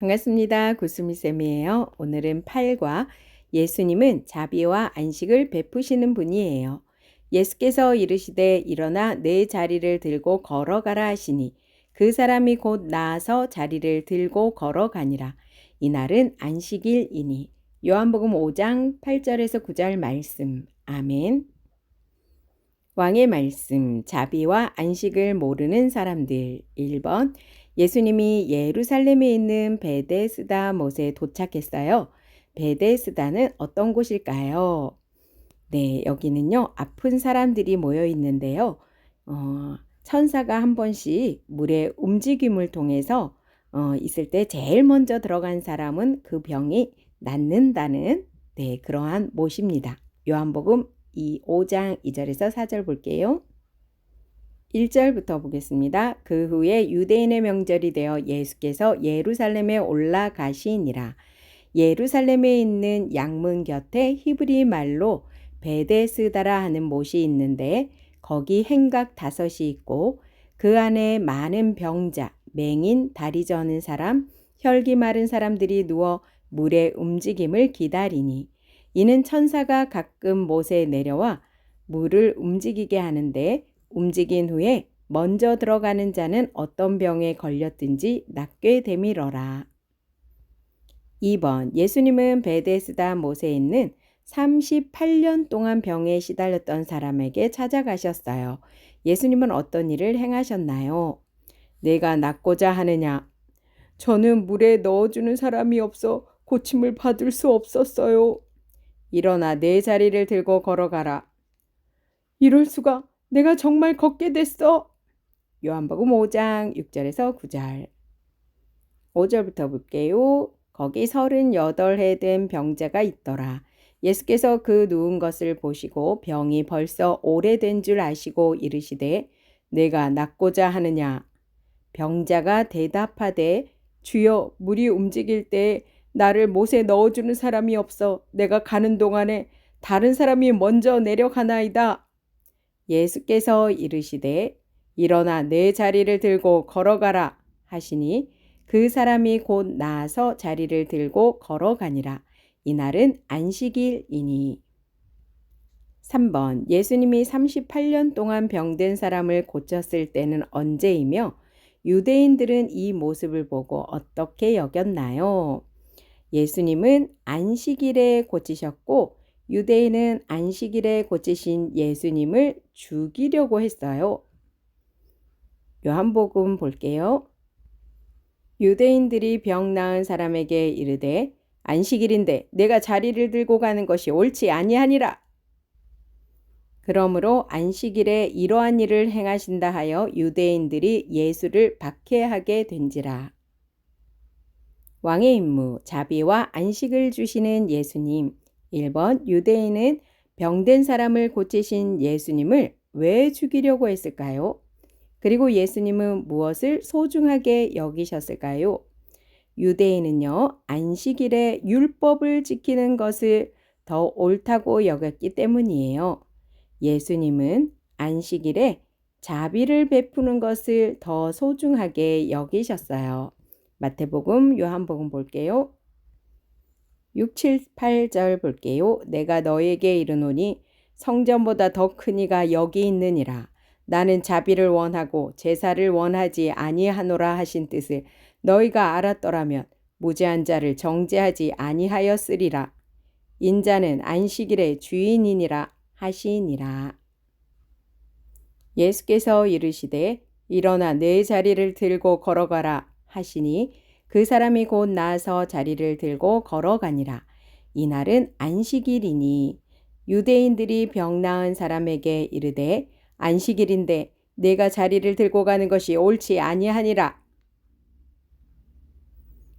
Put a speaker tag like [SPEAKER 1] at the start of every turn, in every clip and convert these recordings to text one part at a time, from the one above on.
[SPEAKER 1] 반갑습니다. 구스미쌤이에요. 오늘은 8과 예수님은 자비와 안식을 베푸시는 분이에요. 예수께서 이르시되 일어나 내 자리를 들고 걸어가라 하시니 그 사람이 곧 나아서 자리를 들고 걸어가니라. 이날은 안식일이니. 요한복음 5장 8절에서 9절 말씀. 아멘. 왕의 말씀, 자비와 안식을 모르는 사람들. 1번, 예수님이 예루살렘에 있는 베데스다 못에 도착했어요. 베데스다는 어떤 곳일까요? 네, 여기는요, 아픈 사람들이 모여 있는데요. 천사가 한 번씩 물의 움직임을 통해서 있을 때 제일 먼저 들어간 사람은 그 병이 낫는다는 그러한 못입니다. 요한복음 5장 2절에서 4절 볼게요. 1절부터 보겠습니다. 그 후에 유대인의 명절이 되어 예수께서 예루살렘에 올라가시니라. 예루살렘에 있는 양문 곁에 히브리 말로 베데스다라 하는 못이 있는데 거기 행각 5이 있고 그 안에 많은 병자, 맹인, 다리 저는 사람, 혈기 마른 사람들이 누워 물의 움직임을 기다리니 이는 천사가 가끔 못에 내려와 물을 움직이게 하는데 움직인 후에 먼저 들어가는 자는 어떤 병에 걸렸든지 낫게 되밀어라. 2번 예수님은 베데스다 못에 있는 38년 동안 병에 시달렸던 사람에게 찾아가셨어요. 예수님은 어떤 일을 행하셨나요? 내가 낫고자 하느냐? 저는 물에 넣어주는 사람이 없어 고침을 받을 수 없었어요. 일어나 내 자리를 들고 걸어가라. 이럴 수가, 내가 정말 걷게 됐어. 요한복음 5장 6절에서 9절. 5절부터 볼게요. 거기 38해 된 병자가 있더라. 예수께서 그 누운 것을 보시고 병이 벌써 오래된 줄 아시고 이르시되 내가 낫고자 하느냐. 병자가 대답하되 주여 물이 움직일 때 나를 못에 넣어주는 사람이 없어 내가 가는 동안에 다른 사람이 먼저 내려가나이다. 예수께서 이르시되 일어나 내 자리를 들고 걸어가라 하시니 그 사람이 곧 나아서 자리를 들고 걸어가니라. 이날은 안식일이니. 3번 예수님이 38년 동안 병든 사람을 고쳤을 때는 언제이며 유대인들은 이 모습을 보고 어떻게 여겼나요? 예수님은 안식일에 고치셨고 유대인은 안식일에 고치신 예수님을 죽이려고 했어요. 요한복음 볼게요. 유대인들이 병 나은 사람에게 이르되 안식일인데 내가 자리를 들고 가는 것이 옳지 아니하니라. 그러므로 안식일에 이러한 일을 행하신다 하여 유대인들이 예수를 박해하게 된지라. 왕의 임무, 자비와 안식을 주시는 예수님. 1번 유대인은 병든 사람을 고치신 예수님을 왜 죽이려고 했을까요? 그리고 예수님은 무엇을 소중하게 여기셨을까요? 유대인은요, 안식일에 율법을 지키는 것을 더 옳다고 여겼기 때문이에요. 예수님은 안식일에 자비를 베푸는 것을 더 소중하게 여기셨어요. 마태복음, 요한복음 볼게요. 6, 7, 8절 볼게요. 내가 너에게 이르노니 성전보다 더 큰 이가 여기 있느니라. 나는 자비를 원하고 제사를 원하지 아니하노라 하신 뜻을 너희가 알았더라면 무죄한 자를 정죄하지 아니하였으리라. 인자는 안식일의 주인이니라 하시니라. 예수께서 이르시되 일어나 내 자리를 들고 걸어가라 하시니 그 사람이 곧 나아서 자리를 들고 걸어가니라. 이날은 안식일이니 유대인들이 병 나은 사람에게 이르되 안식일인데 내가 자리를 들고 가는 것이 옳지 아니하니라.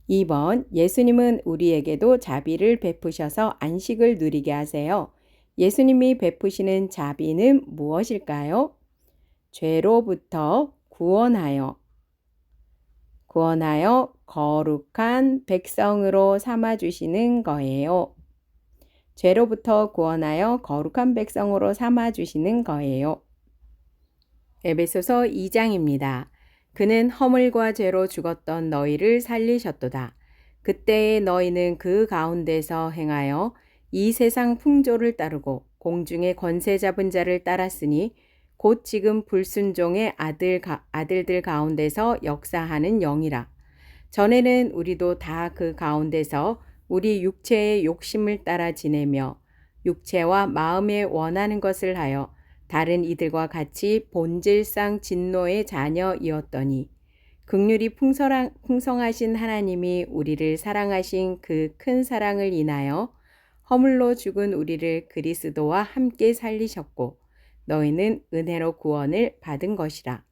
[SPEAKER 1] 2번 예수님은 우리에게도 자비를 베푸셔서 안식을 누리게 하세요. 예수님이 베푸시는 자비는 무엇일까요? 죄로부터 구원하여 거룩한 백성으로 삼아주시는 거예요. 죄로부터 구원하여 거룩한 백성으로 삼아주시는 거예요. 에베소서 2장입니다. 그는 허물과 죄로 죽었던 너희를 살리셨도다. 그때에 너희는 그 가운데서 행하여 이 세상 풍조를 따르고 공중의 권세 잡은 자를 따랐으니 곧 지금 불순종의 아들들 가운데서 역사하는 영이라. 전에는 우리도 다 그 가운데서 우리 육체의 욕심을 따라 지내며 육체와 마음에 원하는 것을 하여 다른 이들과 같이 본질상 진노의 자녀이었더니 긍휼이 풍성하신 하나님이 우리를 사랑하신 그 큰 사랑을 인하여 허물로 죽은 우리를 그리스도와 함께 살리셨고 너희는 은혜로 구원을 받은 것이라.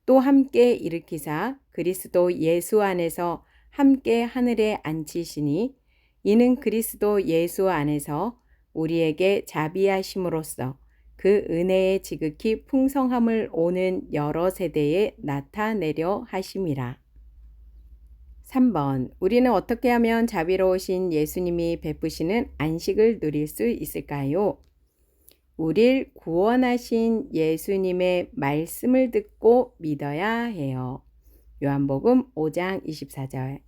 [SPEAKER 1] 또 함께 일으키사 그리스도 예수 안에서 함께 하늘에 앉히시니 이는 그리스도 예수 안에서 우리에게 자비하심으로써 그 은혜의 지극히 풍성함을 오는 여러 세대에 나타내려 하심이라. 3번. 우리는 어떻게 하면 자비로우신 예수님이 베푸시는 안식을 누릴 수 있을까요? 우릴 구원하신 예수님의 말씀을 듣고 믿어야 해요. 요한복음 5장 24절.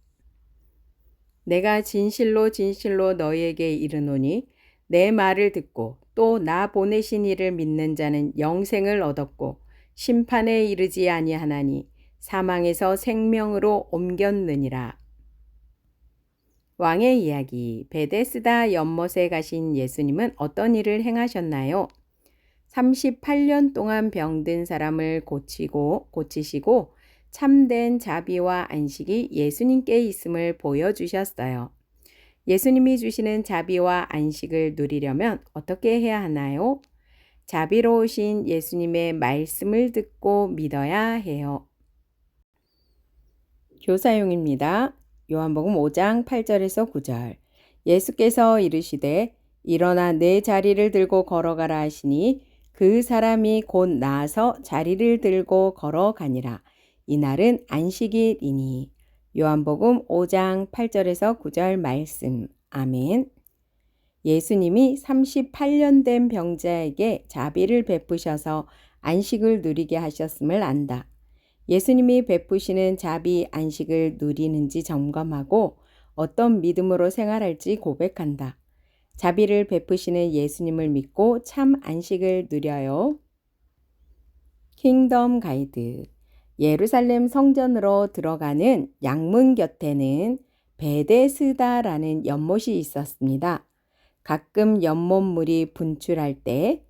[SPEAKER 1] 내가 진실로 진실로 너희에게 이르노니 내 말을 듣고 또 나 보내신 이를 믿는 자는 영생을 얻었고 심판에 이르지 아니하나니 사망에서 생명으로 옮겼느니라. 왕의 이야기. 베데스다 연못에 가신 예수님은 어떤 일을 행하셨나요? 38년 동안 병든 사람을 고치시고 참된 자비와 안식이 예수님께 있음을 보여주셨어요. 예수님이 주시는 자비와 안식을 누리려면 어떻게 해야 하나요? 자비로우신 예수님의 말씀을 듣고 믿어야 해요. 교사용입니다. 요한복음 5장 8절에서 9절. 예수께서 이르시되 일어나 내 자리를 들고 걸어가라 하시니 그 사람이 곧 나아서 자리를 들고 걸어가니라. 이날은 안식일이니. 요한복음 5장 8절에서 9절 말씀. 아멘. 예수님이 38년 된 병자에게 자비를 베푸셔서 안식을 누리게 하셨음을 안다. 예수님이 베푸시는 자비 안식을 누리는지 점검하고 어떤 믿음으로 생활할지 고백한다. 자비를 베푸시는 예수님을 믿고 참 안식을 누려요. 킹덤 가이드. 예루살렘 성전으로 들어가는 양문 곁에는 베데스다라는 연못이 있었습니다. 가끔 연못물이 분출할 때,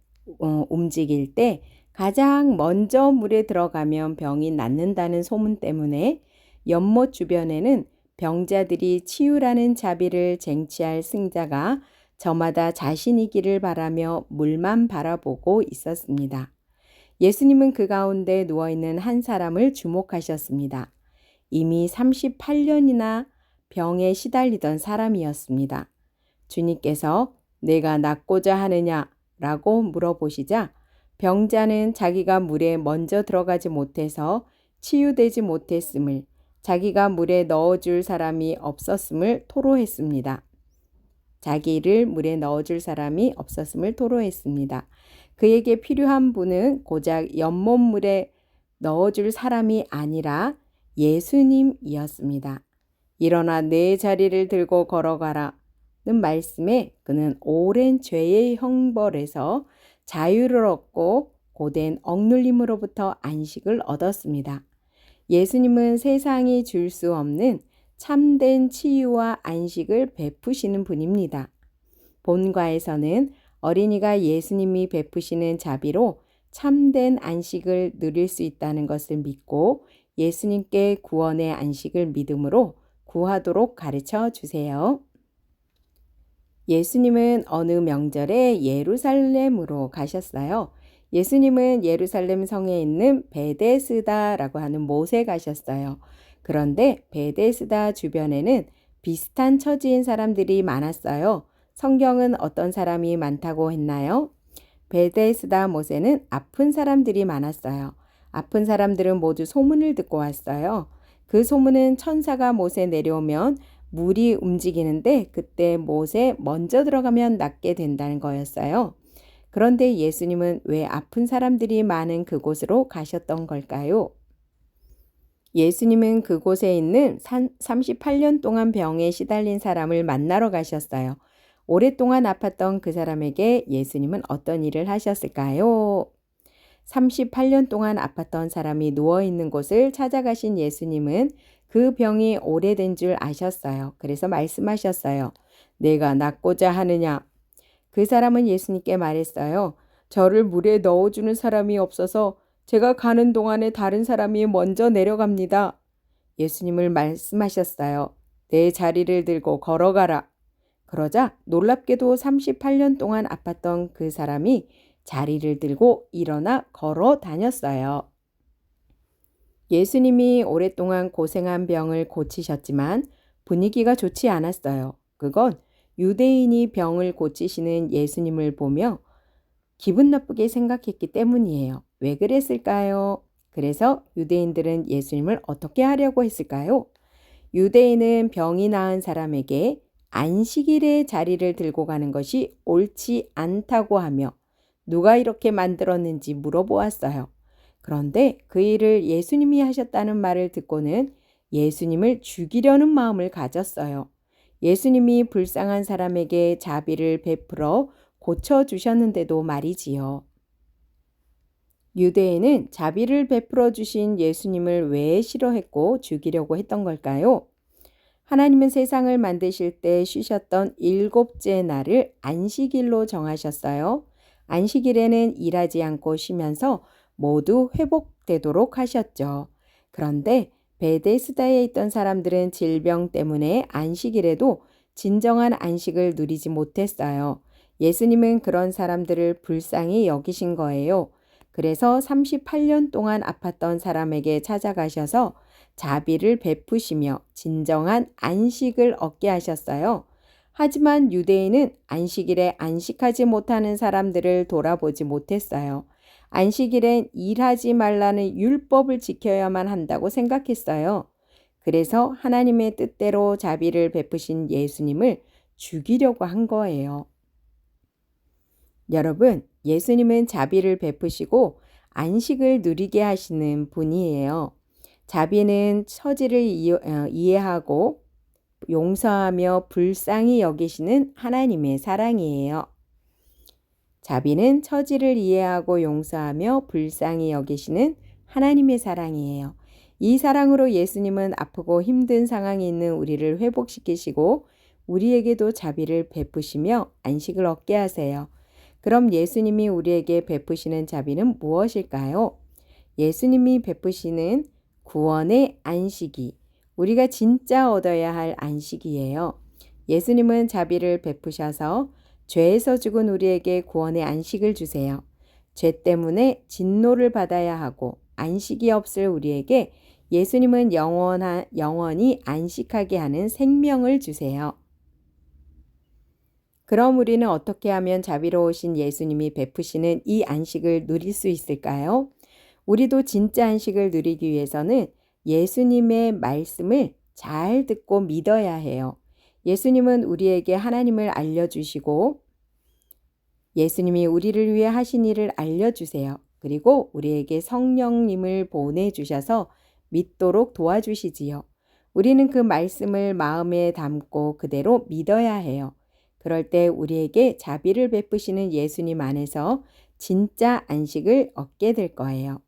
[SPEAKER 1] 움직일 때 가장 먼저 물에 들어가면 병이 낫는다는 소문 때문에 연못 주변에는 병자들이 치유라는 자비를 쟁취할 승자가 저마다 자신이기를 바라며 물만 바라보고 있었습니다. 예수님은 그 가운데 누워있는 한 사람을 주목하셨습니다. 이미 38년이나 병에 시달리던 사람이었습니다. 주님께서 내가 낫고자 하느냐? 라고 물어보시자 병자는 자기가 물에 먼저 들어가지 못해서 치유되지 못했음을, 자기가 물에 넣어줄 사람이 없었음을 토로했습니다. 자기를 물에 넣어줄 사람이 없었음을 토로했습니다. 그에게 필요한 분은 고작 연못물에 넣어줄 사람이 아니라 예수님이었습니다. 일어나 내 자리를 들고 걸어가라는 말씀에 그는 오랜 죄의 형벌에서 자유를 얻고 고된 억눌림으로부터 안식을 얻었습니다. 예수님은 세상이 줄 수 없는 참된 치유와 안식을 베푸시는 분입니다. 본과에서는 어린이가 예수님이 베푸시는 자비로 참된 안식을 누릴 수 있다는 것을 믿고 예수님께 구원의 안식을 믿음으로 구하도록 가르쳐 주세요. 예수님은 어느 명절에 예루살렘으로 가셨어요. 예수님은 예루살렘 성에 있는 베데스다라고 하는 못에 가셨어요. 그런데 베데스다 주변에는 비슷한 처지인 사람들이 많았어요. 성경은 어떤 사람이 많다고 했나요? 베데스다 못에는 아픈 사람들이 많았어요. 아픈 사람들은 모두 소문을 듣고 왔어요. 그 소문은 천사가 못에 내려오면 물이 움직이는데 그때 못에 먼저 들어가면 낫게 된다는 거였어요. 그런데 예수님은 왜 아픈 사람들이 많은 그곳으로 가셨던 걸까요? 예수님은 그곳에 있는 38년 동안 병에 시달린 사람을 만나러 가셨어요. 오랫동안 아팠던 그 사람에게 예수님은 어떤 일을 하셨을까요? 38년 동안 아팠던 사람이 누워있는 곳을 찾아가신 예수님은 그 병이 오래된 줄 아셨어요. 그래서 말씀하셨어요. 내가 낫고자 하느냐? 그 사람은 예수님께 말했어요. 저를 물에 넣어주는 사람이 없어서 제가 가는 동안에 다른 사람이 먼저 내려갑니다. 예수님을 말씀하셨어요. 내 자리를 들고 걸어가라. 그러자 놀랍게도 38년 동안 아팠던 그 사람이 자리를 들고 일어나 걸어 다녔어요. 예수님이 오랫동안 고생한 병을 고치셨지만 분위기가 좋지 않았어요. 그건 유대인이 병을 고치시는 예수님을 보며 기분 나쁘게 생각했기 때문이에요. 왜 그랬을까요? 그래서 유대인들은 예수님을 어떻게 하려고 했을까요? 유대인은 병이 나은 사람에게 안식일에 자리를 들고 가는 것이 옳지 않다고 하며 누가 이렇게 만들었는지 물어보았어요. 그런데 그 일을 예수님이 하셨다는 말을 듣고는 예수님을 죽이려는 마음을 가졌어요. 예수님이 불쌍한 사람에게 자비를 베풀어 고쳐주셨는데도 말이지요. 유대인은 자비를 베풀어 주신 예수님을 왜 싫어했고 죽이려고 했던 걸까요? 하나님은 세상을 만드실 때 쉬셨던 일곱째 날을 안식일로 정하셨어요. 안식일에는 일하지 않고 쉬면서 모두 회복되도록 하셨죠. 그런데 베데스다에 있던 사람들은 질병 때문에 안식일에도 진정한 안식을 누리지 못했어요. 예수님은 그런 사람들을 불쌍히 여기신 거예요. 그래서 38년 동안 아팠던 사람에게 찾아가셔서 자비를 베푸시며 진정한 안식을 얻게 하셨어요. 하지만 유대인은 안식일에 안식하지 못하는 사람들을 돌아보지 못했어요. 안식일엔 일하지 말라는 율법을 지켜야만 한다고 생각했어요. 그래서 하나님의 뜻대로 자비를 베푸신 예수님을 죽이려고 한 거예요. 여러분, 예수님은 자비를 베푸시고 안식을 누리게 하시는 분이에요. 자비는 처지를 이해하고 용서하며 불쌍히 여기시는 하나님의 사랑이에요. 자비는 처지를 이해하고 용서하며 불쌍히 여기시는 하나님의 사랑이에요. 이 사랑으로 예수님은 아프고 힘든 상황에 있는 우리를 회복시키시고 우리에게도 자비를 베푸시며 안식을 얻게 하세요. 그럼 예수님이 우리에게 베푸시는 자비는 무엇일까요? 예수님이 베푸시는 구원의 안식이 우리가 진짜 얻어야 할 안식이에요. 예수님은 자비를 베푸셔서 죄에서 죽은 우리에게 구원의 안식을 주세요. 죄 때문에 진노를 받아야 하고 안식이 없을 우리에게 예수님은 영원히 안식하게 하는 생명을 주세요. 그럼 우리는 어떻게 하면 자비로우신 예수님이 베푸시는 이 안식을 누릴 수 있을까요? 우리도 진짜 안식을 누리기 위해서는 예수님의 말씀을 잘 듣고 믿어야 해요. 예수님은 우리에게 하나님을 알려주시고 예수님이 우리를 위해 하신 일을 알려주세요. 그리고 우리에게 성령님을 보내주셔서 믿도록 도와주시지요. 우리는 그 말씀을 마음에 담고 그대로 믿어야 해요. 그럴 때 우리에게 자비를 베푸시는 예수님 안에서 진짜 안식을 얻게 될 거예요.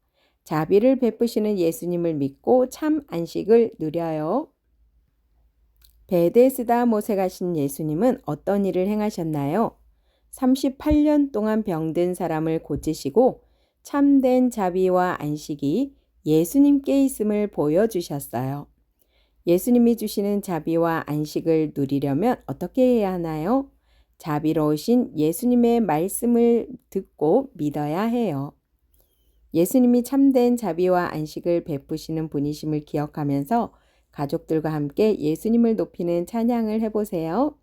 [SPEAKER 1] 자비를 베푸시는 예수님을 믿고 참 안식을 누려요. 베데스다 못에 가신 예수님은 어떤 일을 행하셨나요? 38년 동안 병든 사람을 고치시고 참된 자비와 안식이 예수님께 있음을 보여주셨어요. 예수님이 주시는 자비와 안식을 누리려면 어떻게 해야 하나요? 자비로우신 예수님의 말씀을 듣고 믿어야 해요. 예수님이 참된 자비와 안식을 베푸시는 분이심을 기억하면서 가족들과 함께 예수님을 높이는 찬양을 해보세요.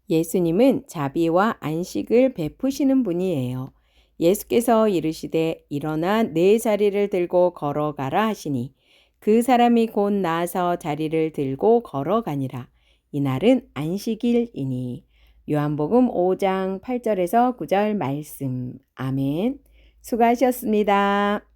[SPEAKER 1] 예수님은 자비와 안식을 베푸시는 분이에요. 예수께서 이르시되 일어나 내 자리를 들고 걸어가라 하시니 그 사람이 곧 나아서 자리를 들고 걸어가니라. 이날은 안식일이니. 요한복음 5장 8절에서 9절 말씀. 아멘. 수고하셨습니다.